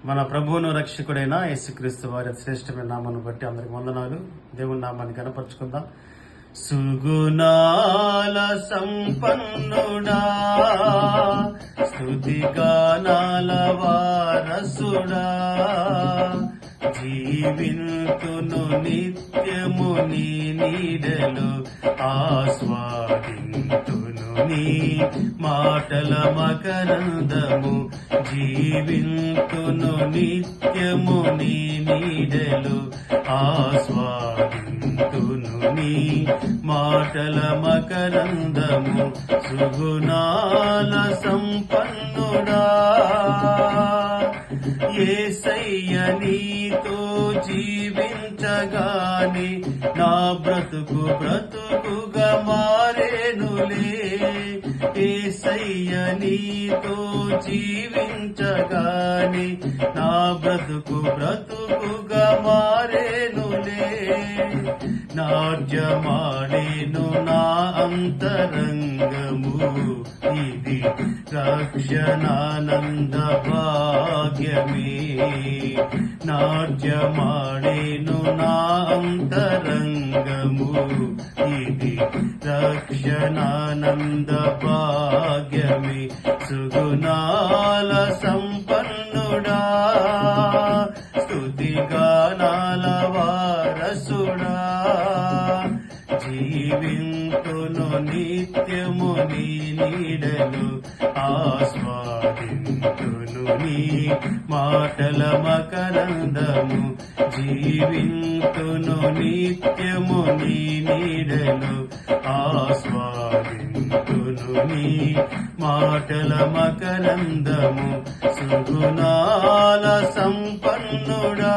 మన ప్రభువును రక్షకుడైన యేసుక్రీస్తు వారి శ్రేష్టమైన నామాన్ని బట్టి అందరికి వందనాలు. దేవుని నామాన్ని కనపరుచుకుందాం. సుగుణాల సంపన్నుడా, స్తుతి గానాల వారసుడా, జీవింతును నిత్యము నీ నీడలు, ఆస్వాదింతును నీ మాటల మకరందము. జీవింతును నిత్యము నీ నీడలు, ఆస్వాదింతును నీ మాటల మకరందము. సుగుణాల సంపన్నుడా, యేసయ్య నీతో జీవించగానే నా బ్రతుకు బ్రతుకుగా మారేనులే. యేసయ్య నీతో జీవించగానే నా బ్రతుకు బ్రతుకుగా మారేనులే. నాట్యమాడేను నా అంతరంగము, ఇది రక్షణానంద భాగ్యమే. నాట్యమాడేను నా అంతరంగము, ఇది రక్షణానంద భాగ్యమే. సుగుణాల సంపన్నుడా, స్తుతి గానాల వారసుడా, జీవింతును నిత్యము నీ నీడలు, ఆస్వాదింతును నీ మాటల మకరందము. జీవింతును నిత్యము నీ నీడలు, ఆస్వాదింతును నీ మాటల మకరందము. సుగుణాల సంపన్నుడా.